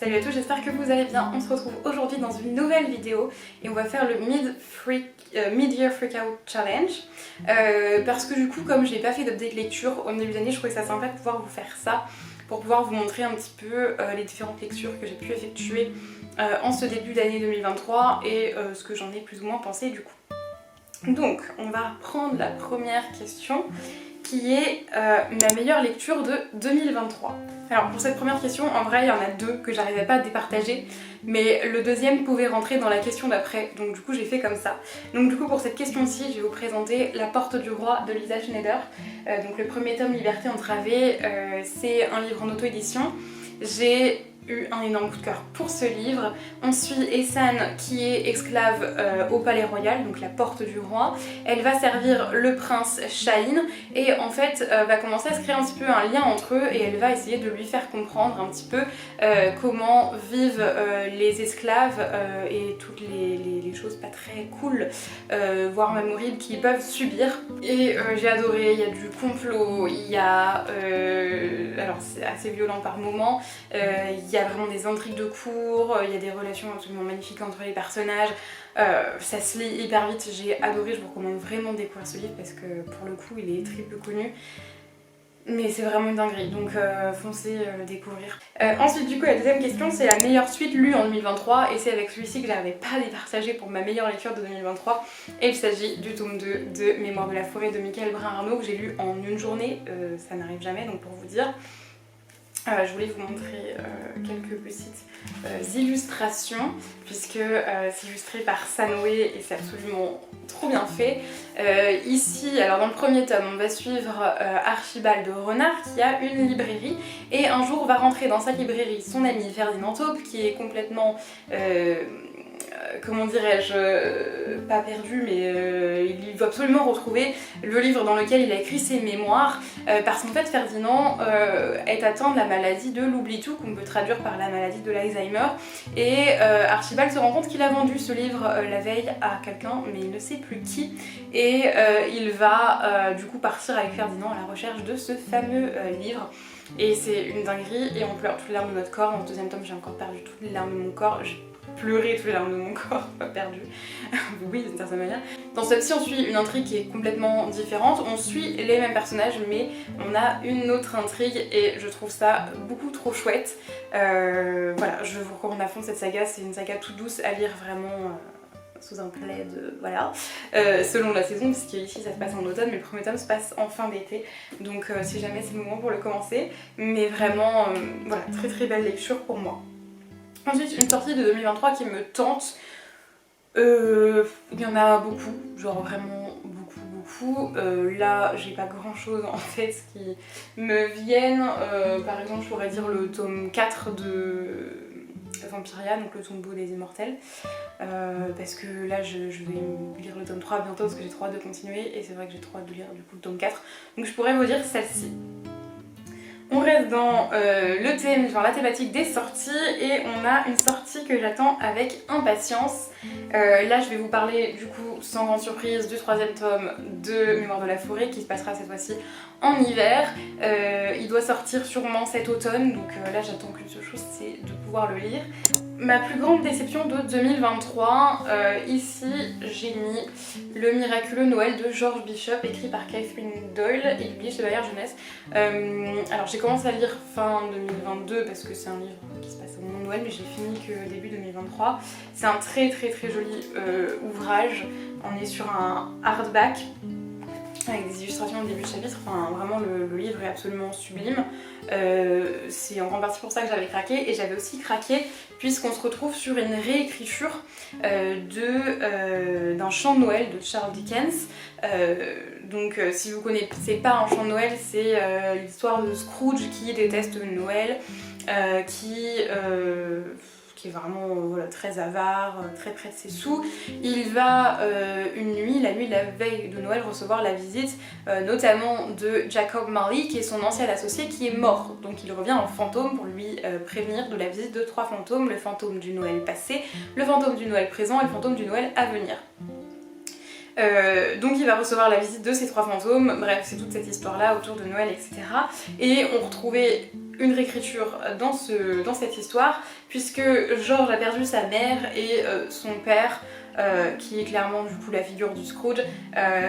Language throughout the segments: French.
Salut à tous, j'espère que vous allez bien. On se retrouve aujourd'hui dans une nouvelle vidéo et on va faire le Mid-Year Freakout Challenge parce que du coup, comme je n'ai pas fait d'update lecture au début d'année, je trouvais ça sympa de pouvoir vous faire ça pour pouvoir vous montrer un petit peu les différentes lectures que j'ai pu effectuer en ce début d'année 2023 et ce que j'en ai plus ou moins pensé du coup. Donc, on va prendre la première question qui est ma meilleure lecture de 2023. Alors pour cette première question, en vrai il y en a deux que j'arrivais pas à départager, mais le deuxième pouvait rentrer dans la question d'après, donc du coup j'ai fait comme ça. Donc du coup pour cette question-ci, je vais vous présenter La Porte du Roi de Lisa Schneider. Donc le premier tome, Liberté entravée, c'est un livre en auto-édition. J'ai eu un énorme coup de cœur pour ce livre. On suit Ehsan qui est esclave au palais royal, donc la porte du roi. Elle va servir le prince Shahin et en fait va commencer à se créer un petit peu un lien entre eux et elle va essayer de lui faire comprendre un petit peu comment vivent les esclaves et toutes les choses pas très cool, voire même horribles qu'ils peuvent subir. Et j'ai adoré, il y a du complot, il y a... alors c'est assez violent par moments, il y a vraiment des intrigues de cour, il y a des relations absolument magnifiques entre les personnages, ça se lit hyper vite, j'ai adoré, je vous recommande vraiment de découvrir ce livre parce que pour le coup il est très peu connu. Mais c'est vraiment une dinguerie, donc foncez le découvrir. Ensuite du coup la deuxième question c'est la meilleure suite lue en 2023 et c'est avec celui-ci que j'arrivais pas à départager pour ma meilleure lecture de 2023 et il s'agit du tome 2 de Mémoires de la forêt de Michael Brun-Arnaud que j'ai lu en une journée, ça n'arrive jamais donc pour vous dire. Je voulais vous montrer quelques petites illustrations puisque c'est illustré par Sanoé et c'est absolument trop bien fait. Ici, alors dans le premier tome, on va suivre Archibald Renard qui a une librairie et un jour va rentrer dans sa librairie son ami Ferdinand Taupe qui est complètement... comment dirais-je, pas perdu mais il veut absolument retrouver le livre dans lequel il a écrit ses mémoires parce qu'en fait Ferdinand est atteint de la maladie de l'oubli-tout qu'on peut traduire par la maladie de l'Alzheimer et Archibald se rend compte qu'il a vendu ce livre la veille à quelqu'un mais il ne sait plus qui et il va du coup partir avec Ferdinand à la recherche de ce fameux livre. Et c'est une dinguerie et on pleure toutes les larmes de notre corps. Dans ce deuxième tome j'ai encore perdu toutes les larmes de mon corps. Pleurer toutes les larmes de mon corps, pas perdu. Oui, d'une certaine manière. Dans celle-ci, on suit une intrigue qui est complètement différente. On suit les mêmes personnages, mais on a une autre intrigue et je trouve ça beaucoup trop chouette. Voilà, je vous recommande à fond cette saga. C'est une saga toute douce à lire vraiment sous un plaid, voilà. Selon la saison, puisque ici ça se passe en automne, mais le premier tome se passe en fin d'été. Donc si jamais c'est le moment pour le commencer. Mais vraiment, voilà, très très belle lecture pour moi. Ensuite, une sortie de 2023 qui me tente, il y en a beaucoup, genre vraiment beaucoup. Là, j'ai pas grand chose en fait qui me viennent. Par exemple, je pourrais dire le tome 4 de Vampiria, donc le tombeau des immortels. Parce que là, je vais lire le tome 3 bientôt parce que j'ai trop hâte de continuer et c'est vrai que j'ai trop hâte de lire du coup le tome 4. Donc je pourrais vous dire celle-ci. On reste dans le thème, genre la thématique des sorties et on a une sortie que j'attends avec impatience. Là je vais vous parler du coup sans grande surprise du troisième tome de Mémoires de la forêt qui se passera cette fois-ci en hiver. Il doit sortir sûrement cet automne donc là j'attends qu'une seule chose, c'est de pouvoir le lire. Ma plus grande déception de 2023, ici j'ai mis Le miraculeux Noël de George Bishop écrit par Catherine Doyle et publié chez Bayard Jeunesse. Alors j'ai commencé à lire fin 2022 parce que c'est un livre qui se passe au moment de Noël mais j'ai fini que début 2023. C'est un très joli ouvrage, on est sur un hardback avec des illustrations au début de chapitre, enfin vraiment le livre est absolument sublime. C'est en grande partie pour ça que j'avais craqué et j'avais aussi craqué puisqu'on se retrouve sur une réécriture d'un chant de Noël de Charles Dickens. Donc si vous connaissez pas un chant de Noël, c'est l'histoire de Scrooge qui déteste Noël, qui est vraiment voilà, très avare, très près de ses sous. Il va une nuit, la nuit de la veille de Noël, recevoir la visite notamment de Jacob Marley qui est son ancien associé qui est mort. Donc il revient en fantôme pour lui prévenir de la visite de 3 fantômes, le fantôme du Noël passé, le fantôme du Noël présent et le fantôme du Noël à venir. Donc il va recevoir la visite de ces 3 fantômes, bref c'est toute cette histoire là autour de Noël etc. Et on retrouvait une réécriture dans cette histoire, puisque George a perdu sa mère et son père, qui est clairement du coup la figure du Scrooge,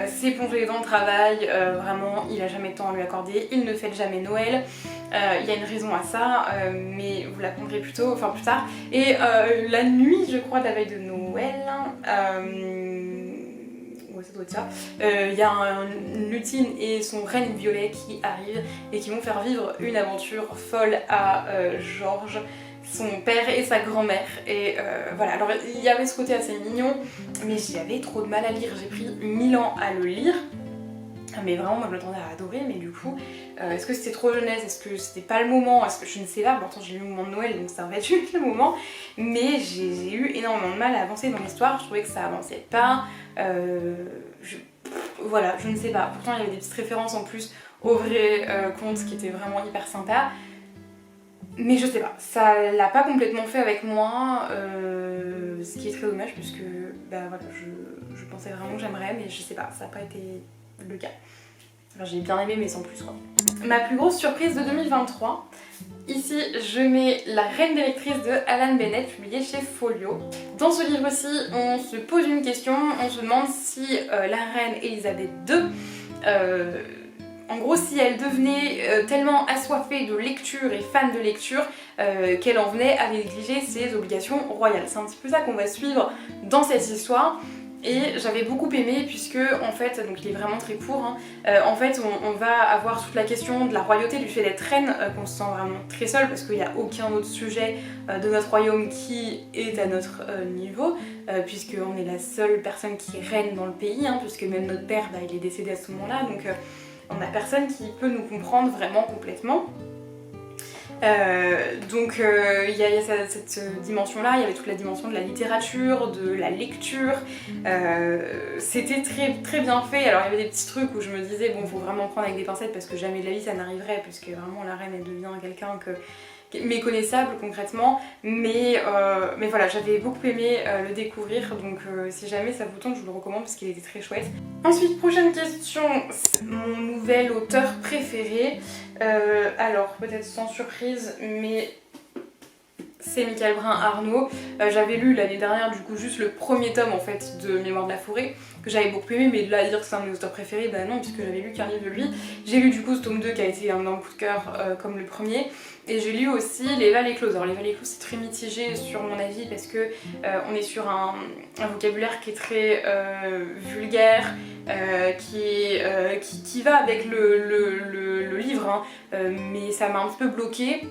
s'est plongé dans le travail, vraiment il a jamais de temps à lui accorder, il ne fête jamais Noël. Il y a une raison à ça, mais vous l'apprendrez plus tard. Et la nuit, je crois, de la veille de Noël, ouais, ça doit être ça, il y a une lutine et son renne violet qui arrivent et qui vont faire vivre une aventure folle à George, son père et sa grand-mère. Et voilà, alors il y avait ce côté assez mignon, mais j'avais trop de mal à lire, j'ai pris 1000 ans à le lire. Mais vraiment, moi je m'attendais à adorer, mais du coup, est-ce que c'était trop jeunesse, est-ce que c'était pas le moment, est-ce que je ne sais pas, pourtant j'ai eu le moment de Noël donc ça aurait dû être le moment, mais j'ai eu énormément de mal à avancer dans l'histoire, je trouvais que ça avançait pas, voilà, je ne sais pas, pourtant il y avait des petites références en plus au vrai conte qui étaient vraiment hyper sympas, mais je sais pas, ça l'a pas complètement fait avec moi, ce qui est très dommage puisque bah voilà, je pensais vraiment que j'aimerais, mais je sais pas, ça n'a pas été le cas. Enfin, j'ai bien aimé mais sans plus quoi. Ma plus grosse surprise de 2023, ici je mets La Reine des lectrices de Alan Bennett, publié chez Folio. Dans ce livre-ci, on se pose une question, on se demande si la reine Elisabeth II, en gros si elle devenait tellement assoiffée de lecture et fan de lecture qu'elle en venait à négliger ses obligations royales. C'est un petit peu ça qu'on va suivre dans cette histoire. Et j'avais beaucoup aimé puisque en fait, donc il est vraiment très court, hein, en fait on va avoir toute la question de la royauté, du fait d'être reine, qu'on se sent vraiment très seule parce qu'il n'y a aucun autre sujet de notre royaume qui est à notre niveau, puisqu'on est la seule personne qui est reine dans le pays, hein, puisque même notre père bah, il est décédé à ce moment-là, donc on n'a personne qui peut nous comprendre vraiment complètement. Donc il y a cette dimension-là, il y avait toute la dimension de la littérature, de la lecture, c'était très bien fait. Alors il y avait des petits trucs où je me disais bon faut vraiment prendre avec des pincettes parce que jamais de la vie ça n'arriverait, puisque vraiment la reine elle devient quelqu'un méconnaissable concrètement, mais voilà, j'avais beaucoup aimé le découvrir, donc si jamais ça vous tente je vous le recommande parce qu'il était très chouette. Ensuite, prochaine question, mon nouvel auteur préféré, alors peut-être sans surprise mais c'est Michael Brun-Arnaud. J'avais lu l'année dernière du coup juste le premier tome en fait de Mémoire de la forêt que j'avais beaucoup aimé, mais de là à dire que c'est un de mes auteurs préférés, bah non, puisque j'avais lu qu'un livre de lui. J'ai lu du coup ce tome 2 qui a été un énorme coup de cœur comme le premier, et j'ai lu aussi Les Vallées Closes. Alors Les Vallées Closes c'est très mitigé sur mon avis parce que on est sur un vocabulaire qui est très vulgaire, qui va avec le livre, hein, mais ça m'a un petit peu bloquée.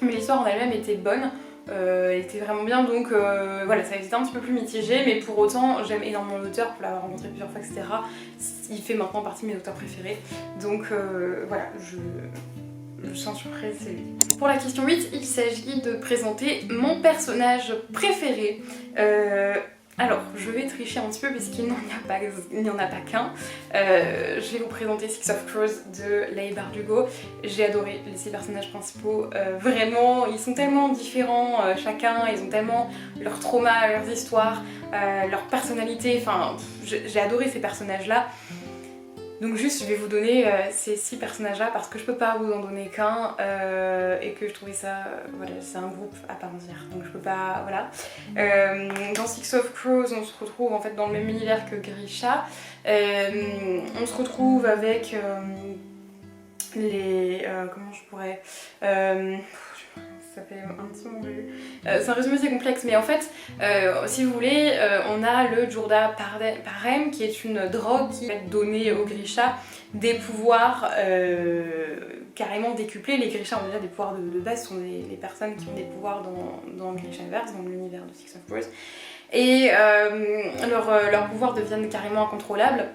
Mais l'histoire en elle-même était bonne, elle était vraiment bien, donc voilà, ça a été un petit peu plus mitigé, mais pour autant j'aime énormément l'auteur, pour l'avoir rencontré plusieurs fois, etc. Il fait maintenant partie de mes auteurs préférés, donc voilà, sans surprise c'est lui. Pour la question 8, il s'agit de présenter mon personnage préféré. Alors, je vais tricher un petit peu parce qu'il n'y en a pas qu'un. Je vais vous présenter Six of Crows de Leigh Bardugo. J'ai adoré les 6 personnages principaux, vraiment, ils sont tellement différents chacun, ils ont tellement leurs traumas, leurs histoires, leur personnalité, enfin, j'ai adoré ces personnages-là. Donc juste je vais vous donner ces 6 personnages là parce que je peux pas vous en donner qu'un et que je trouvais ça, voilà, c'est un groupe à part entière, donc je peux pas, voilà. Dans Six of Crows on se retrouve en fait dans le même univers que Grisha, on se retrouve avec les, comment je pourrais... ça fait un petit moment que j'ai lu. C'est un résumé assez complexe, mais en fait, si vous voulez, on a le Jurda Parem, qui est une drogue qui va donner aux Grisha des pouvoirs carrément décuplés. Les Grisha ont déjà des pouvoirs de base, ce sont les personnes qui ont des pouvoirs dans Grishaverse, dans l'univers de Six of Crows. Et leurs pouvoirs deviennent carrément incontrôlables.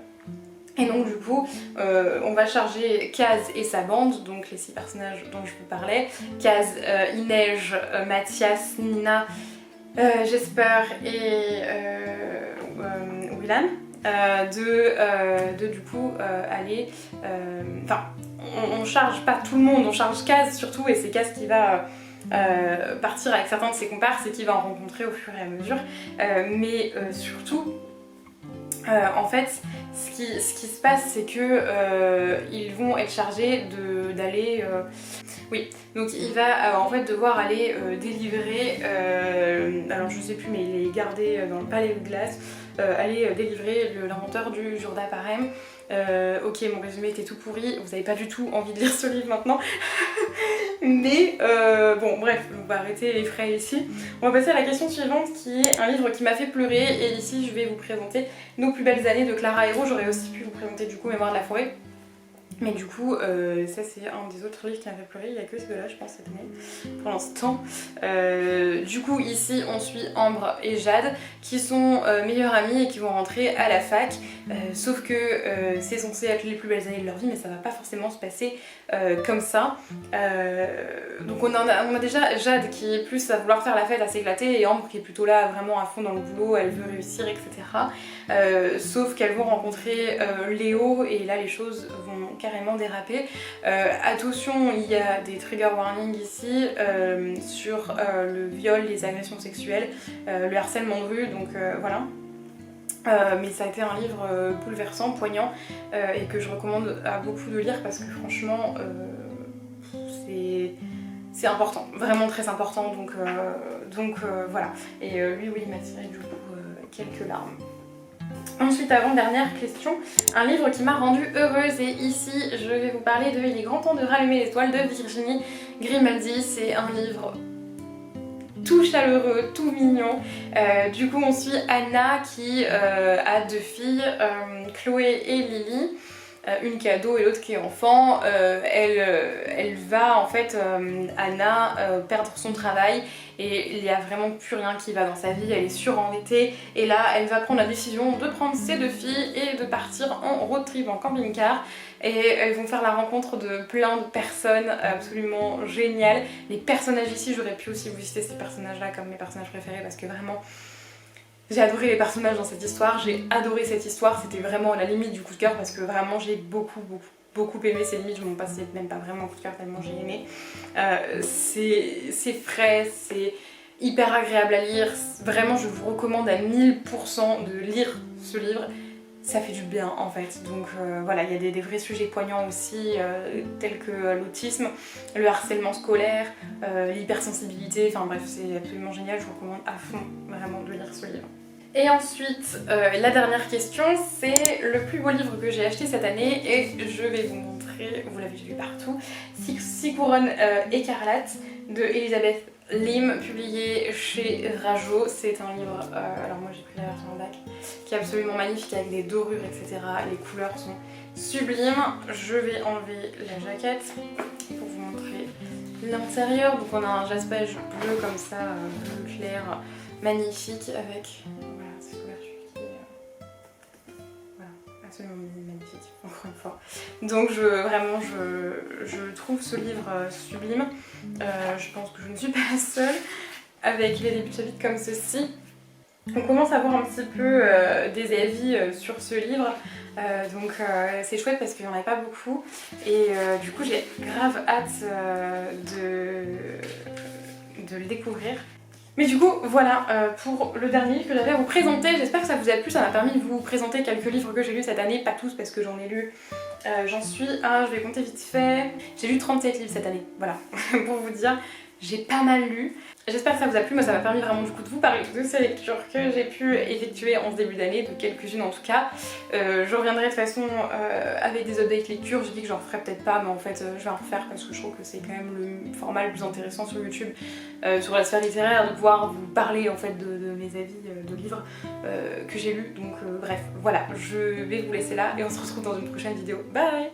Et donc du coup, on va charger Kaz et sa bande, donc les 6 personnages dont je vous parlais, Kaz, Inej, Mathias, Nina, Jesper et Willan, de du coup aller... Enfin, on charge pas tout le monde, on charge Kaz surtout, et c'est Kaz qui va... partir avec certains de ses comparses et qui va en rencontrer au fur et à mesure, mais surtout En fait, ce qui se passe, c'est que ils vont être chargés d'aller... Oui, donc il va en fait devoir aller délivrer... alors je sais plus, mais il est gardé dans le palais de glace, aller délivrer l'inventeur du jour d'Aparem. Ok, mon résumé était tout pourri, vous avez pas du tout envie de lire ce livre maintenant. Mais bon, bref, on va arrêter les frais ici. On va passer à la question suivante qui est un livre qui m'a fait pleurer. Et ici, je vais vous présenter Nos plus belles années de Clara Hérault. J'aurais aussi pu vous présenter du coup Mémoire de la forêt. Mais du coup, ça c'est un des autres livres qui m'a fait pleurer, il n'y a que celui-là je pense cette année, pour l'instant. Du coup ici on suit Ambre et Jade qui sont meilleures amies et qui vont rentrer à la fac, sauf que c'est censé être les plus belles années de leur vie mais ça va pas forcément se passer comme ça. Donc on a déjà Jade qui est plus à vouloir faire la fête, à s'éclater, et Ambre qui est plutôt là vraiment à fond dans le boulot, elle veut réussir etc. Sauf qu'elles vont rencontrer Léo et là les choses vont carrément déraper. Attention, il y a des trigger warnings ici sur le viol, les agressions sexuelles, le harcèlement de rue, donc voilà. Mais ça a été un livre bouleversant, poignant et que je recommande à beaucoup de lire parce que franchement c'est important, vraiment très important, donc voilà. Et lui oui il m'a tiré du coup quelques larmes. Ensuite, avant-dernière question, un livre qui m'a rendue heureuse, et ici je vais vous parler de Il est grand temps de rallumer l'étoile de Virginie Grimaldi. C'est un livre tout chaleureux, tout mignon. Du coup on suit Anna qui a deux filles, Chloé et Lily. Une qui est ado et l'autre qui est enfant. Elle va en fait, Anna, perdre son travail et il n'y a vraiment plus rien qui va dans sa vie, elle est surendettée et là elle va prendre la décision de prendre ses deux filles et de partir en road trip en camping-car, et elles vont faire la rencontre de plein de personnes absolument géniales. Les personnages ici, j'aurais pu aussi vous citer ces personnages là comme mes personnages préférés parce que vraiment j'ai adoré les personnages dans cette histoire, j'ai adoré cette histoire, c'était vraiment à la limite du coup de cœur parce que vraiment j'ai beaucoup aimé, c'est limite je m'en passais même pas vraiment coup de cœur tellement j'ai aimé. C'est frais, c'est hyper agréable à lire, vraiment je vous recommande à 1000% de lire ce livre, ça fait du bien en fait. Donc voilà, il y a des vrais sujets poignants aussi, tels que l'autisme, le harcèlement scolaire, l'hypersensibilité, enfin bref c'est absolument génial, je vous recommande à fond vraiment de lire ce livre. Et ensuite, la dernière question, c'est le plus beau livre que j'ai acheté cette année et je vais vous montrer, vous l'avez vu partout, Six couronnes écarlates de Elisabeth Lim, publié chez Rajo. C'est un livre, alors moi j'ai pris la version en bac, qui est absolument magnifique avec des dorures etc. Les couleurs sont sublimes. Je vais enlever la jaquette pour vous montrer l'intérieur. Donc on a un jaspage bleu comme ça, bleu clair, magnifique avec... absolument magnifique, encore une fois. Donc vraiment je trouve ce livre sublime. Je pense que je ne suis pas la seule avec les débuts de chapitre comme ceci. On commence à voir un petit peu des avis sur ce livre. Donc c'est chouette parce qu'il n'y en a pas beaucoup. Et du coup j'ai grave hâte de le découvrir. Mais du coup, voilà pour le dernier livre que j'avais à vous présenter. J'espère que ça vous a plu, ça m'a permis de vous présenter quelques livres que j'ai lus cette année, pas tous parce que j'en ai lu. J'en suis à, je vais compter vite fait, j'ai lu 37 livres cette année, voilà, pour vous dire. J'ai pas mal lu. J'espère que ça vous a plu, moi ça m'a permis vraiment du coup de vous parler de ces lectures que j'ai pu effectuer en ce début d'année, de quelques-unes en tout cas. Je reviendrai de toute façon avec des updates lectures, j'ai dit que j'en ferais peut-être pas, mais en fait je vais en refaire parce que je trouve que c'est quand même le format le plus intéressant sur YouTube, sur la sphère littéraire, de pouvoir vous parler en fait de mes avis de livres que j'ai lus. Donc bref, voilà, je vais vous laisser là et on se retrouve dans une prochaine vidéo. Bye!